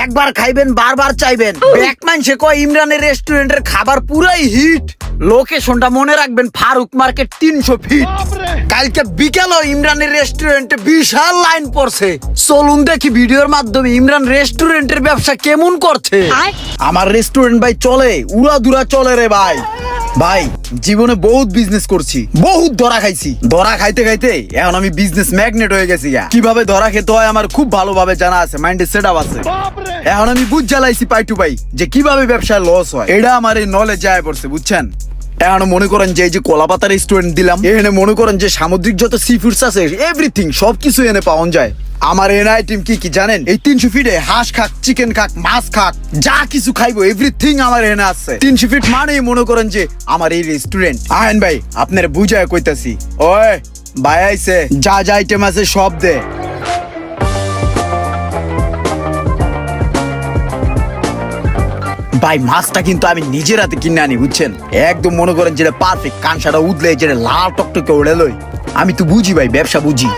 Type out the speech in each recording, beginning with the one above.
একবার খাইবেন বারবার চাইবেন। ব্যাক মানছে কয় ইমরানের রেস্টুরেন্টের খাবার পুরাই হিট। লোকেশনটা মনে রাখবেন, ফারুক মার্কেট 300 ফিট। কালকে বিকেলও ইমরানের রেস্টুরেন্টে বিশাল লাইন পড়ছে। চলুন দেখি ভিডিওর মাধ্যমে ইমরান রেস্টুরেন্টের ব্যবসা কেমন করছে। আমার রেস্টুরেন্ট ভাই চলে, উড়াদুরা চলে রে ভাই। ভাই জীবনে বহুত বিজনেস করছি, বহুত ধরা খাইছি। ধরা খাইতে খাইতে এখন আমি বিজনেস ম্যাগনেট হয়ে গেছি। কিভাবে ধরা খেতে হয় আমার খুব ভালোভাবে জানা আছে, মাইন্ডে সেট আপ আছে। এখন আমি বুঝ জ্বালাইছি পাই টু পাই যে কিভাবে ব্যবসায় লস হয়। এটা আমার এই নলেজ যায় পড়ছে, বুঝছেন। এখন মনে করেন যে এই যে কলাপাতা রেস্টুরেন্ট দিলাম, এখানে মনে করেন যে সামুদ্রিক যত সি ফুডস আছে এভরিথিং সবকিছু এনে পাওয়া যায়। আমার এনআই টিম কি কি জানেন? এই 300 ফিটে হাঁস খাক, চিকেন খাক, মাছ খাক, যা কিছু খাইবো এভরিথিং আমার এনে আছে। 300 ফিট মানেই মনে করেন যে আমার এই রেস্টুরেন্ট। আহেন ভাই আপনার বুঝায় কইতাছি। ওই ভাই আইছে, যা যা আইটেম আছে সব দে। ভাই মাছটা কিন্তু আমি নিজের হাতে কিনে আনি, বুঝছেন। একদম মনে করেন যেটা পারফেক্ট, কানসাটা উদলে যেটা লাল টকটকে ওড়ে লই। আমি তো বুঝি ভাই, ব্যবসা বুঝি।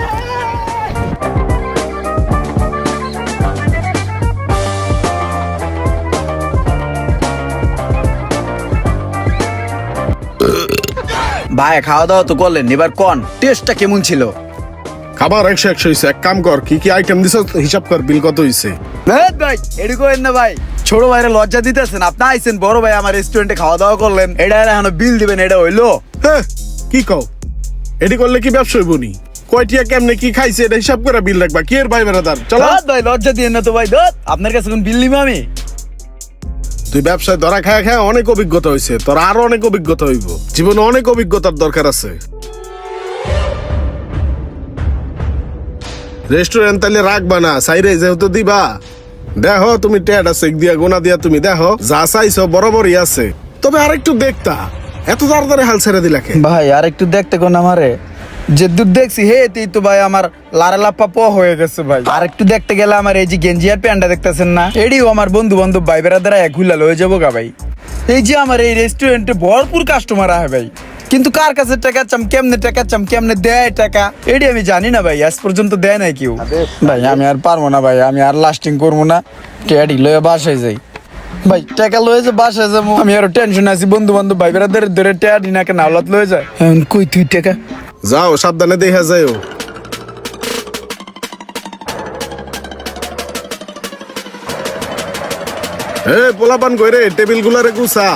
ভাই খাওয়া দাওয়া তো করলেন, এবার কোন টেস্টটা কেমন ছিল? খাবার 100 হইছে। এক কাম কর, কি কি আইটেম দিছ হিসাব কর, বিল কত হইছে। ভাই এডি করেন না ভাই, ছোট ভাইরে লজ্জা দিতেছেন। আপনি আইছেন বড় ভাই আমার রেস্টুরেন্টে খাওয়া দাওয়া করলেন, এটা এখন বিল দিবেন, এটা হইলো? হ্যাঁ কি কও, এডি করলে কি ব্যবসা হইব নি? কয়টিয়া কেমনে কি খাইছে এটা হিসাব করে বিল রাখবা। কি এর ভাই বেরাদার, চলো ভাই লজ্জা দিয়েন না তো ভাই। আপনার কাছে কোন বিল নিব আমি? তুই ব্যবসায় ধরা খায় খায় অনেক অভিজ্ঞতা হয়েছে, তোর আরো অনেক অভিজ্ঞতা হইব। জীবনে অনেক অভিজ্ঞতার দরকার আছে। রেস্টুরেন্ট তাহলে রাখবা না, সাইরে যেহেতু দিবা। দেখো তুমি টেটা চেক দিয়া গোনা দিয়া তুমি দেখো যা চাইছো বরাবরই আছে। তবে আরেকটু দেখতা, এত তাড়াতাড়ি হাল ছেড়ে দিলা কে? ভাই আর একটু দেখতে কোন আমারে, যে দুধ দেখছি হে তুই তো ভাই আমার লারা লাপ্পা প হয়ে গেছে ভাই। আর একটু দেখতে গেলে আমার এই যে গেঞ্জি আর প্যান্টটা দেখতেছেন না, এডিও আমার বন্ধু বান্ধব ভাই বেড়াদারা এক হুলা লয়ে যাবো গা ভাই। এই যে আমার এই রেস্টুরেন্টে ভরপুর কাস্টমার আহে ভাই, কিন্তু কার কাছে টাকা চাম, কেমনে দেয় টাকা এডি আমি জানি না ভাই। আজ পর্যন্ত দেয় নাই কেউ। ভাই আমি আর পারবো না ভাই, আমি আর লাস্টিং করবো না। টেডি লয়ে বাসায় যাই ভাই, টাকা লয়ে যে বাসায় যাবো। আমি আরো টেনশন আছি, বন্ধু বান্ধব ভাই বেড়াদের ধরে টেডি নাকে নাওলাত লয়ে যায়। এখন কই তুই টাকা? যাও সাবধানে দেখা যাও। পোলাপান কইরে টেবিল গুলারে গুছা।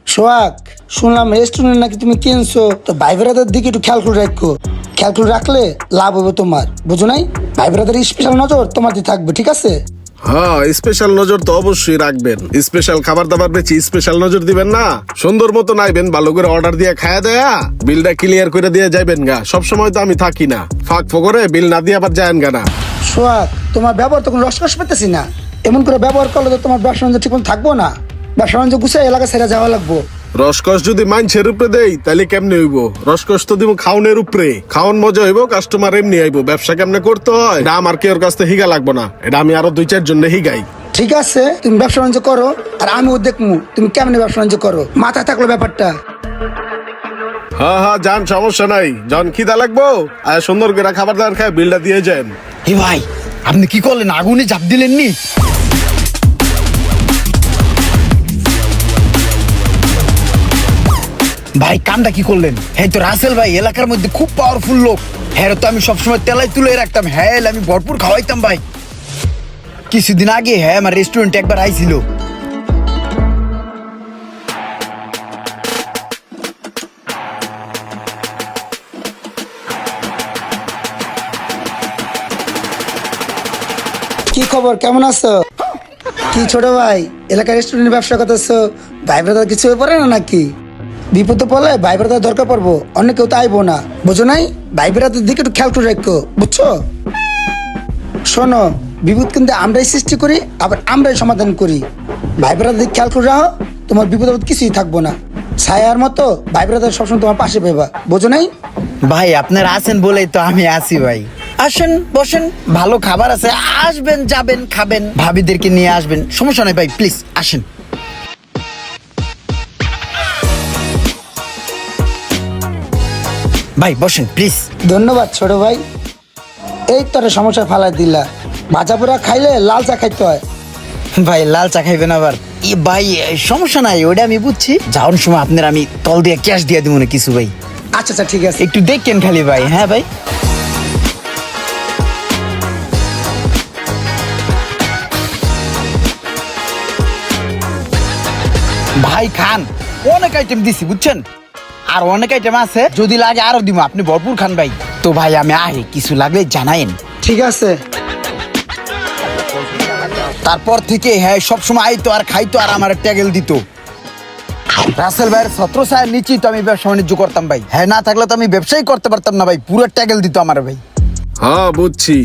সোহাগ, শুনলাম রেস্টুরেন্ট নাকি তুমি কিনছো, তো ভাই ব্রাদার দিকে একটু খেয়াল করে রাখো। খেয়াল করে রাখলে লাভ হবে তোমার, বুঝো নাই? ভাই ব্রাদার স্পেশাল নজর তোমার দিয়ে থাকবে, ঠিক আছে? হ্যাঁ স্পেশাল নজর তো অবশ্যই রাখবেন। স্পেশাল খাবার দাবার বেশি স্পেশাল নজর দিবেন না। সুন্দর মতো নাইবেন, ভালো করে অর্ডার দিয়ে খায়া দেয়া বিলটা ক্লিয়ার করে দিয়ে যাইবেন গা। সব সময় তো আমি থাকি না, ফাঁক ফকরে বিল না দিয়ে আবার যায়েন গা না। সোহাগ, তোমার ব্যবহার তো কোনো রসকস পেতেছি না। এমন করে ব্যবহার করলে তো তোমার ব্যবসা বাণিজ্য ঠিক মতো থাকবো না। ব্যবসা বাণিজ্য গুছিয়ে এলাকা ছেড়ে যাওয়া লাগবো। রসকস যদি মাইনছের উপরে দেই তাহলে কেমনে হইব? রসকস তো দিব খাওনের উপরে। খাওন মজা হইব, কাস্টমার এমনি আইব। ব্যবসা কেমনে করতে হয় এটা আমার কেউর কাছ থেকে হিগা লাগবো না, এটা আমি আরো 2-4 জন হিগাই। ঠিক আছে, তুমি ব্যবসা বাণিজ্য করো, আর আমিও দেখবো তুমি কেমনে ব্যবসা বাণিজ্য করো। মাথায় থাকলো ব্যাপারটা। হ্যাঁ হ্যাঁ যান, সমস্যা নাই। যখন খিদা লাগবো আর সুন্দর করে খাবার দাবার খায় বিলটা দিয়ে যান। হে ভাই আপনি কি করলেন? আগুনে ঝাঁপ দিলেন নি? ভাই কামটা কি করলেন? হ্যাঁ তো রাসেল ভাই এলাকার মধ্যে খুব পাওয়ারফুল লোক। হ্যাঁ তো আমি সবসময় তেলাই তুলে রাখতাম, হ্যাঁ আমি ভরপুর খাওয়াইতাম ভাই। কিছুদিন আগে হ্যাঁ আমার রেস্টুরেন্টে একবার আইছিল। কি খবর, কেমন আছো? কি ছোট ভাই, এলাকার রেস্টুরেন্টে ব্যবসা করতেছো, ভাই ব্রাদার কিছু হয়ে পড়ে না নাকি? বিপদে পড়লে ভাই ব্রাদার দরকার পড়বো, অন্য কেউ তো আইবো না, বুঝো নাই? ভাই ব্রাদার দিকে একটু খেয়াল করে রাখো, বুঝছো? শোনো, বিপদ কিন্তু আমরাই সৃষ্টি করি, আবার আমরাই সমাধান করি। ভাই ব্রাদার দিকে খেয়াল করে রাখো, তোমার বিপদ আপদ কিছুই থাকবো না। ছায়ার মতো ভাই ব্রাদার সবসময় তোমার পাশে পাইবা, বুঝো নাই? ভাই আপনারা আছেন বলেই তো আমি আছি ভাই। আসেন বসেন, ভালো খাবার আছে, আসবেন যাবেন খাবেন, ভাবিদেরকে নিয়ে আসবেন, সমস্যা নাই ভাই, প্লিজ আসেন। ভাই বসেন প্লিজ। ধন্যবাদ ছোট ভাই, এই তোর সমস্যা ফালাই দিলা। ভাজা পোড়া খাইলে লাল চা খাইতে হয়। ভাই লাল চা খাইবেন আবার? ভাই সমস্যা নাই, ওটা আমি বুঝছি। যাওয়ার সময় আপনার আমি তল দিয়ে ক্যাশ দিয়ে দিব না কিছু ভাই। আচ্ছা আচ্ছা ঠিক আছে। একটু দেখেন খালি ভাই। হ্যাঁ ভাই। ভাই খান, অনেক আইটেম দিছি বুঝছেন, আর অনেক আইটেম আছে, যদি লাগে আরো দিব, আপনি ভরপুর খান ভাই। তো ভাই আমি আহি, কিছু লাগলে জানাইন। ঠিক আছে। তারপর থেকে হ্যাঁ সবসময় আইতো আর খাইতো আর আমার ট্যাগেল দিত। রাসেল ভাইয়ের ছত্র ছায়ের নিচেই তো আমি ব্যবসা বাণিজ্য করতাম ভাই। হ্যাঁ না থাকলে তো আমি ব্যবসাই করতে পারতাম না ভাই, পুরো ট্যাগেল দিত আমার ভাই। হ্যাঁ বুঝছি,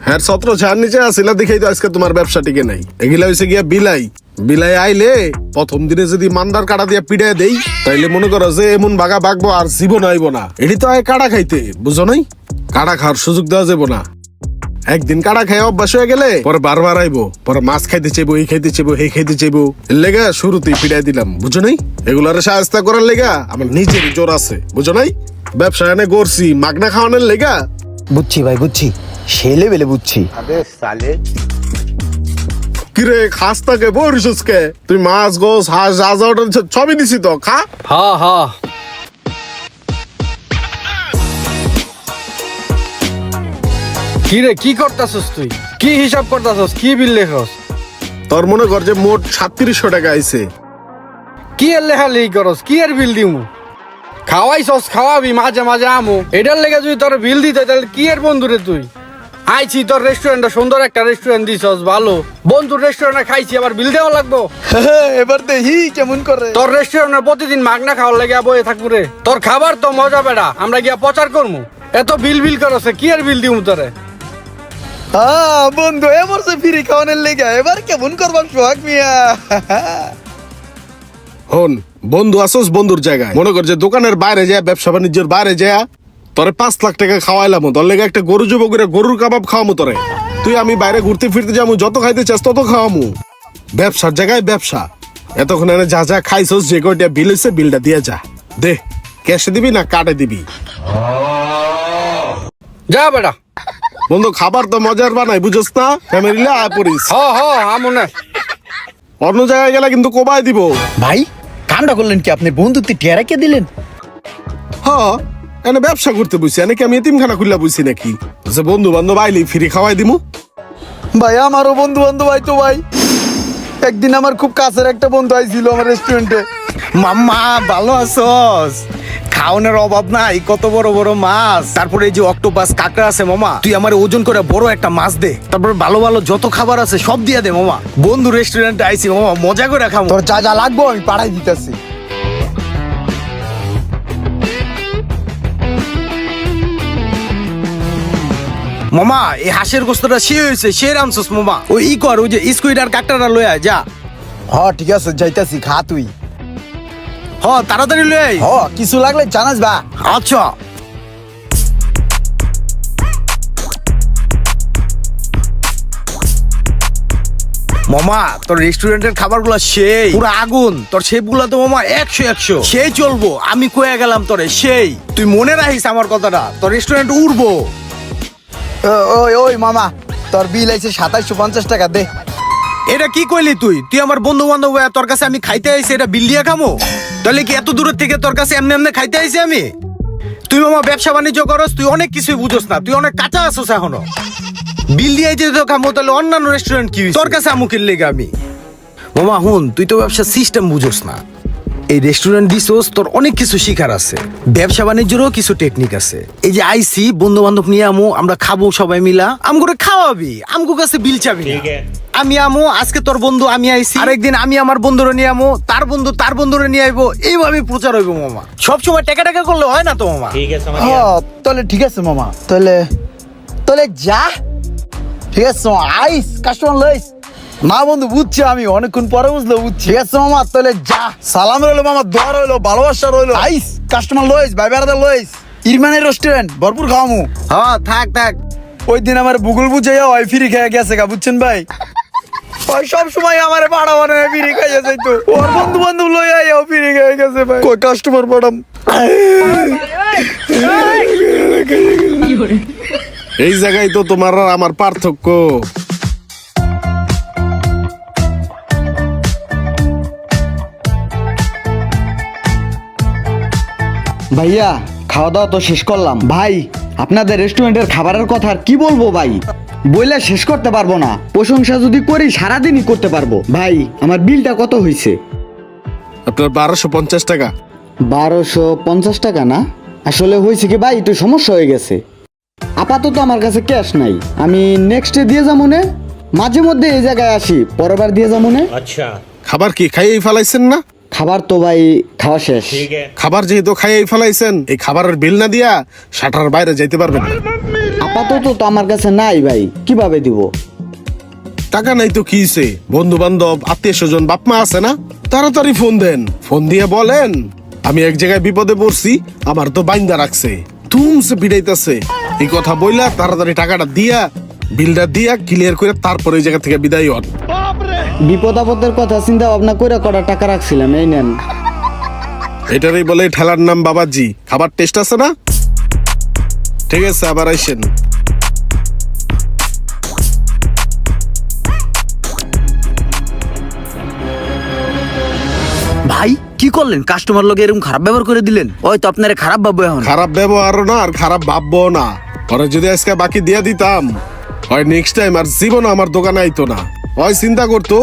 হ্যাঁ ছত্র ছায়ার নিচে আসিলা দেখেই তো আজকে তোমার ব্যবসা টিকে নাই। এগুলা হয়েছে গিয়া বিলাই। বিলাই আইলে প্রথম দিনে যদি মান্দার কাটা দিয়া পিড়ায় দেই, তাইলে মনে করো যে এমন বাগা বাগবো আর জীবন আইব না। এটি তো আয় কাটা খাইতে, বুঝো নাই? কাটা খাওয়ার সুযোগ দেওয়া যাবো না। একদিন কাটা খাই অভ্যাস হয়ে গেলে পরে বারবার আইবো, পরে মাছ খাইতে চাইবো, এই খাইতে চাইবো, এই খাইতে চাইবো। এর লেগা শুরুতেই পিড়াই দিলাম, বুঝো নাই? এগুলার সাহায্য করার লেগা আমার নিজেরই জোর আছে, বুঝো নাই? ব্যবসা এনে করছি মাগনা খাওয়ানোর লেগা। বুঝছি ভাই বুঝছি, সে লেভেলে বুঝছি। কিরে খাস তাকে বরিসকে? তুই মাছ গোস হাঁস যা যা অর্ডার দিচ্ছ সবই দিছি তো, খা। হ্যাঁ হ্যাঁ। কি রে কি করতাছস তুই? কি হিসাব করতাছস? কি বিল লেখস? তোর মনে কর যে মোট 3700 টাকা আইছে। কি এর লেখালেখি করস? কি এর বিল দিমু? খাওয়াইছস খাওয়াবি মাঝে মাঝে আমু, এটার লেগে যদি তোর বিল দিতে তাহলে কি এর বন্ধু রে তুই? আইছি তোর রেস্টুরেন্টে, সুন্দর একটা রেস্টুরেন্ট দিছস, ভালো বন্ধুর রেস্টুরেন্টে খাইছি, আবার বিল দেওয়া লাগবো? এবার দেখি কেমন করে। তোর রেস্টুরেন্টে প্রতিদিন মাগনা খাওয়ার লেগে বয়ে থাকবো রে? তোর খাবার তো মজা বেড়া, আমরা গিয়া প্রচার করবো। এত বিল বিল করছে, কি এর বিল দিমু তোরে? হ্যাঁ বন্ধু, এবার সে ফ্রি খাওয়ানোর লেগে এবার কেমন করবাম সোহাগ মিয়া। হন বন্ধু আসস বন্ধুর জায়গায়, মনে কর যে দোকানের বাইরে যায়, ব্যবসা বাণিজ্যের বাইরে যায়, তোরে 5 লাখ টাকা খাওয়াইলাম, তোর লেগে একটা গরু জব করে গরুর কাবাব খাওয়ামু তোরে। তুই আমি বাইরে ঘুরতে ফিরতে যাবো, যত খাইতে চাস তত খাওয়ামু। ব্যবসার জায়গায় ব্যবসা। এতক্ষণ এনে যা যা খাইছস, যে কয়টা বিল হয়েছে বিলটা দিয়ে যা। দে, ক্যাশে দিবি না কার্ডে দিবি? যা বেটা। বন্ধু খাবার তো মজার বানাই, বুঝছ না? ফ্যামিলিলে আয় পড়িস। হ হ আমু না। অন্য জায়গায় গেলে কিন্তু কোবাই দিব। ভাই কামটা করলেন কি আপনি? বন্ধুত্ব টেরা কে দিলেন? হ্যাঁ এনে ব্যবসা করতে বুঝছি, এনে কি আমি এতিমখানা খুললা বুঝছি নাকি যে বন্ধু বান্ধব আইলি ফ্রি খাওয়াই দিমু? ভাই আমারও বন্ধু বান্ধব আইতো ভাই। একদিন আমার খুব কাছের একটা বন্ধু আইছিল আমার রেস্টুরেন্টে। মাম্মা ভালো আছস? খাওয়ানোর অভাব নাই, কত বড় বড় মাছ, তারপরে এই যে অক্টোপাস কাঁকড়া আছে মামা, তুই আমার ওজন করে বড় একটা মাছ দে, তারপরে ভালো ভালো যত খাবার আছে সব দিয়ে দে মামা। বন্ধু রেস্টুরেন্টে আইছি মামা, মজা করে খাবো। তোর যা যা লাগবে আমি পাঠাই দিতেছি। মামা এই হাঁসের গোস্তটা সে হয়েছে, সে রামছস মামা। ওই ই কর, ওই যে স্কুইড আর কাঁকড়াটা লয়ে আয় যা। হ ঠিক আছে যাইতাছি, খা তুই। হ তাড়াতাড়ি লয়ে আয়। হ কিছু লাগলে জানাস বা। আচ্ছা। মামা তোর রেস্টুরেন্টের খাবারগুলো সেই পুরো আগুন, তোর শেপগুলো তো মামা 100 সেই চলবো, আমি কয়ে গেলাম তোরে সেই। তুই মনে রাখিস আমার কথাটা, তোর রেস্টুরেন্ট উড়বো। ওই ওই মামা তোর বিল আইছে 2750 টাকা দে। এটা কি কইলি তুই? তুই আমার বন্ধু বান্ধব, তোর কাছে আমি খাইতে আইছি, এটা বিল দিয়ে খামো? তাহলে কি এত দূরের থেকে তোর কাছে এমনি এমনি খাইতে আইছি আমি? তুই মামা ব্যবসা বাণিজ্য করস, তুই অনেক কিছুই বুঝোস না, তুই অনেক কাঁচা আসোস এখনো। বিল দিয়ে যদি তো খামো তাহলে অন্যান্য রেস্টুরেন্ট কি তোর কাছে আমুকের লেগে আমি? মামা হুন, তুই তো ব্যবসার সিস্টেম বুঝোস না। এই রেস্টুরেন্ট দিছোস, তোর অনেক কিছু শিখার আছে, ব্যবসা বাণিজ্যেরও কিছু টেকনিক আছে। এই যে আইসি বন্ধু বান্ধব নিয়ে আমু, আমরা খাবো সবাই মিলা, আমগুলো খাওয়াবি, আমগো কাছে বিল চাবি না। আমি আমু, আজকে তোর বন্ধু আমি আইসি, আরেকদিন আমি আমার বন্ধুরে নিয়ে আমু, তার বন্ধু তার বন্ধুরে নিয়ে আইবো, এইভাবে প্রচার হইবো মামা। সবসময় টাকা টাকা করলে হয় না তো মামা। তাহলে ঠিক আছে মামা, তাহলে তাহলে যা। ঠিক আছে আইস, কাস্টমার লইস না বন্ধু, বুঝছি আমি, অনেকক্ষণ পরে বুঝলো, বুঝছি। ঠিক আছে মামা তাহলে যা। সালাম রইলো মামা, দোয়া রইলো, ভালোবাসা রইলো। আইস কাস্টমার লইস, ভাই বেড়াদার লইস। ইরমানের রেস্টুরেন্ট ভরপুর খাওয়ামু। হ্যাঁ থাক থাক। ওই দিন আমার ভূগোল বুঝাইয়া ওই ফ্রি খেয়ে গেছে গা, বুঝছেন ভাই? ওই সব সময় আমার পাড়া বানায় ফ্রি খাইয়া যাইতো, ওর বন্ধু বান্ধব লই আইয়াও ফ্রি খেয়ে গেছে ভাই। কই কাস্টমার পাঠাম। এই জায়গায় তো তোমার আর আমার পার্থক্য। ভাইয়া খাওয়া দাওয়া তো শেষ করলাম। ভাই আপনাদের রেস্টুরেন্টের খাবারের কথা আর কি বলবো ভাই, বইলে শেষ করতে পারবো না। প্রশংসা যদি করি সারাদিনই করতে পারবো। ভাই আমার বিলটা কত হয়েছে? আপনার 1250 টাকা। 1250 টাকা না? আসলে হয়েছে কি ভাই, একটু সমস্যা হয়ে গেছে। আপাতত আমার কাছে ক্যাশ নাই, আমি নেক্সটে দিয়ে যাবো নে। মাঝে মধ্যে এই জায়গায় আসি, পরের বার দিয়ে যাবো নে। খাবার কি খাইয়েই ফেলাইছেন না? খাবার তো ভাই খাওয়া শেষ। খাবার যেহেতু খাইয়েই ফেলাইছেন, এই খাবারের বিল না দিয়া শাটার বাইরে যাইতে পারবেন না। আপাতত তো আমার কাছে নাই ভাই, কিভাবে দিব? টাকা নাই তো কি হইছে? বন্ধু বান্ধব আত্মীয় স্বজন বাপ মা আছে না, তাড়াতাড়ি ফোন দেন। ফোন দিয়ে বলেন আমি এক জায়গায় বিপদে পড়ছি, আমার তো বাইন্দা রাখছে, তুমসে পিড়াইতেছে। এই কথা বইলা তাড়াতাড়ি টাকাটা দিয়া বিলটা দিয়া ক্লিয়ার করে তারপরে এই জায়গা থেকে বিদায় হন। বিপদ আপদের কথা চিন্তা ভাবনা করে কটা টাকা রাখছিলাম, এই নেন। এটারই বলে ঠেলার নাম বাবাজি। খাবার টেস্ট আছে না? ঠিক আছে, আবার আইসেন। ভাই কি করলেন? কাস্টমার লোক এরকম খারাপ ব্যবহার করে দিলেন, ওই তো আপনারা খারাপ ভাববো এখন। খারাপ ব্যবহারও না আর খারাপ ভাববো না। পরে যদি আজকে বাকি দিয়া দিতাম, হয় নেক্সট টাইম আর জীবনও আমার দোকানে আইতো না। ওই চিন্তা করতো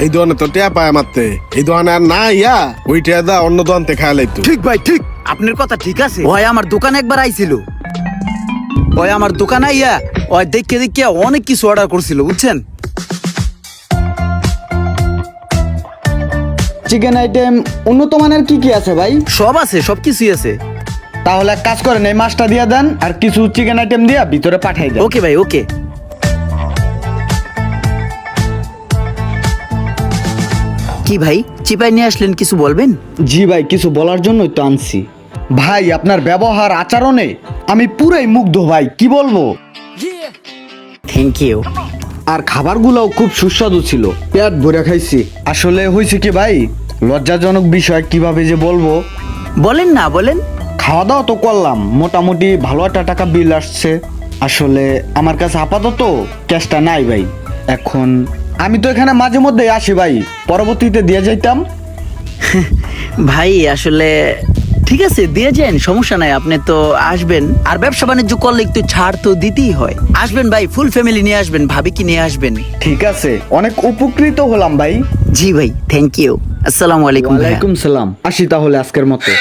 এই দোকানে তো টেয়া পায় মারতে, এই দোকানে আর না ইয়া ওই টেয়া দা অন্য দোকান থেকে খায় লাইতো। ঠিক ভাই ঠিক, আপনার কথা ঠিক আছে। ওই আমার দোকানে একবার আইছিল, ওই আমার দোকানে আইয়া ওই দেখে দেখে অনেক কিছু অর্ডার করছিল, বুঝছেন? চিকেন আইটেম উন্নত মানের কি কি আছে ভাই? সব আছে, সব কিছুই আছে। তাহলে এক কাজ করেন, এই মাছটা দিয়ে দেন আর কিছু চিকেন আইটেম দিয়া ভিতরে পাঠাই দেন। ওকে ভাই, ওকে। কি ভাই চিপাই নিয়ে আসলেন, কিছু বলবেন? জি ভাই, কিছু বলার জন্যই তো আনছি। ভাই আপনার ব্যবহার আচরণে আমি পুরাই মুগ্ধ ভাই, কি বলবো। Thank you. আর খাবারগুলোও খুব সুস্বাদু ছিল, পেট ভরে খাইছি। আসলে হয়েছে কি ভাই, লজ্জাজনক বিষয়, কিভাবে যে বলবো। বলেন না, বলেন। খাওয়া দাওয়া তো করলাম, মোটামুটি ভালো একটা টাকা বিল আসছে। আসলে আমার কাছে আপাতত ক্যাশটা নাই ভাই। এখন আমি তো এখানে মাঝে মধ্যে আসি ভাই, পরবর্তীতে দিয়ে যাইতাম। ভাই আসলে ঠিক আছে, দিয়ে যান, সমস্যা নাই। আপনি তো আসবেন, আর ব্যবসা বাণিজ্য করলে একটু ছাড় তো দিতেই হয়। আসবেন ভাই, ফুল ফ্যামিলি নিয়ে আসবেন, ভাবিকে নিয়ে আসবেন। ঠিক আছে, অনেক উপকৃত হলাম ভাই। জি ভাই, থ্যাংক ইউ। আসসালামু আলাইকুম। ভাইয়া। ওয়ালাইকুম সালাম। আসি তাহলে আজকের মতো।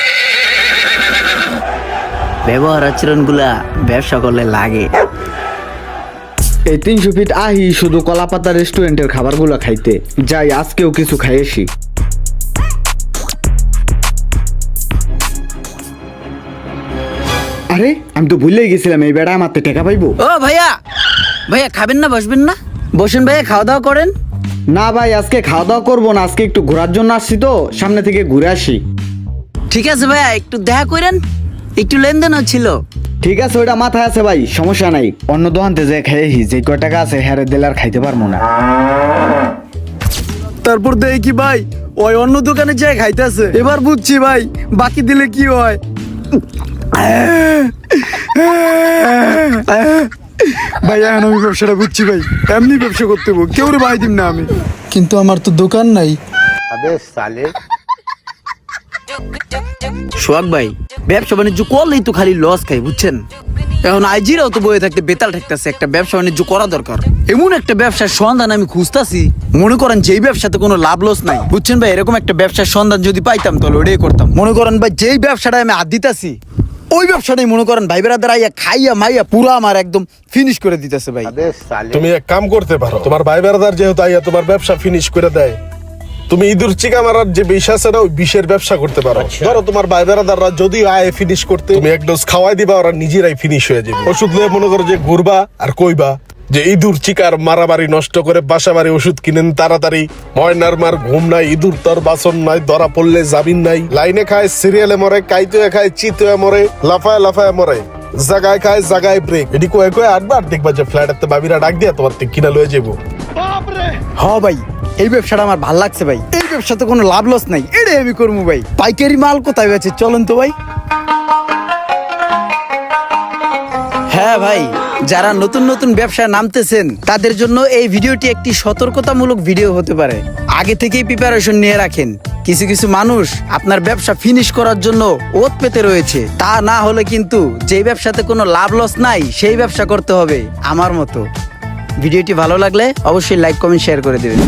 ব্যবহার আচরণ গুলা ব্যবসা করলে লাগে। এই 300 ফিট আহি শুধু কলাপাতা রেস্টুরেন্টের খাবারগুলো খাইতে যাই, আজকেও কিছু খাইয়েছি। আরে আমি তো ভুলেই গেছিলাম, এই বেড়া আমার টাকা পাইবো। ও ভাইয়া, ভাইয়া খাবেন না, বসবেন না? বসেন ভাইয়া, খাওয়া দাওয়া করেন। না ভাই, আজকে খাওয়া দাওয়া করবো না, আজকে একটু ঘোরার জন্য আসছি তো, সামনে থেকে ঘুরে আসি। ঠিক আছে ভাইয়া, একটু দেখা করেন, একটু লেনদেন হচ্ছিল। ঠিক আছে, ওইটা মাথায় আছে ভাই, সমস্যা নাই। অন্য দোকানতে যে খাইয়েছি, যে কয় টাকা আছে হ্যারে দিলে আর খাইতে পারবো না। তারপর দেখি কি ভাই, ওই অন্য দোকানে যাই খাইতেছে। এবার বুঝছি ভাই, বাকি দিলে কি হয়। ভাই এখন আমি ব্যবসাটা বুঝছি ভাই, এমনি ব্যবসা করতে হবো, কেউ রে ভাই দিম না আমি। কিন্তু আমার তো দোকান নাই। সোহাগ ভাই, ব্যবসা বাণিজ্য করলেই তো খালি লস খাই, বুঝছেন? এখন আইজিরাও তো বয়ে থাকতে বেতাল ঠেকতেছে, একটা ব্যবসা বাণিজ্য করা দরকার। এমন একটা ব্যবসার সন্ধান আমি খুঁজতাছি, মনে করেন যেই ব্যবসাতে কোনো লাভ লস নাই, বুঝছেন ভাই? এরকম একটা ব্যবসার সন্ধান যদি পাইতাম তাহলে ওটাই করতাম। মনে করেন ভাই, যেই ব্যবসাটা আমি হাত দিতাছি, ওই ব্যবসাটাই মনে করেন ভাই বেড়াদার আইয়া খাইয়া মাইয়া পুরা আমার একদম ফিনিশ করে দিতেছে ভাই। তুমি এক কাম করতে পারো, তোমার ভাই বেড়াদার যেহেতু আইয়া তোমার ব্যবসা ফিনিশ করে দেয়, তুমি ইঁদুর চিকা মারার যে বিষ আছে না, ওই বিষের ব্যবসা করতে পারো। ধরো তোমার ভাই বেড়াদাররা যদি আয় ফিনিশ করতে, তুমি এক ডোজ খাওয়াই দিবা, ওরা নিজেরাই ফিনিশ হয়ে যাবে। ওষুধ নিয়ে মনে করো যে ঘুরবা আর কইবা যে ইঁদুর চিকার মারামারি নষ্ট করে বাসা বাড়ি ওষুধ কিনেন তাড়াতাড়ি, ময়নার মার ঘুম নাই, ইঁদুর তোর বাসন নাই, ধরা পড়লে জামিন নাই, লাইনে খায় সিরিয়ালে মরে, কাইতে খায় চিতে মরে, লাফায় লাফায় মরে, জাগায় খায় জাগায় ব্রেক। এটি কয়ে কয়ে আটবার দেখবা যে ফ্ল্যাটের বাবিরা ডাক দিয়া তোমার থেকে কিনা লয়ে যাবো। হ ভাই, এই ব্যবসাটা আমার ভাল লাগছে ভাই। এই ব্যবসাতে কোনো লাভ লস নাই, এটাই আমি করবো ভাই। পাইকারি মাল কোথায় বেচে, চলেন তো ভাই। হ্যাঁ ভাই, যারা নতুন নতুন ব্যবসায় নামতেছেন তাদের জন্য এই ভিডিওটি একটি সতর্কতামূলক ভিডিও হতে পারে। আগে থেকেই প্রিপারেশন নিয়ে রাখেন, কিছু কিছু মানুষ আপনার ব্যবসা ফিনিশ করার জন্য ওত পেতে রয়েছে। তা না হলে কিন্তু যেই ব্যবসাতে কোনো লাভ লস নাই সেই ব্যবসা করতে হবে আমার মতো। ভিডিওটি ভালো লাগলে অবশ্যই লাইক কমেন্ট শেয়ার করে দেবেন।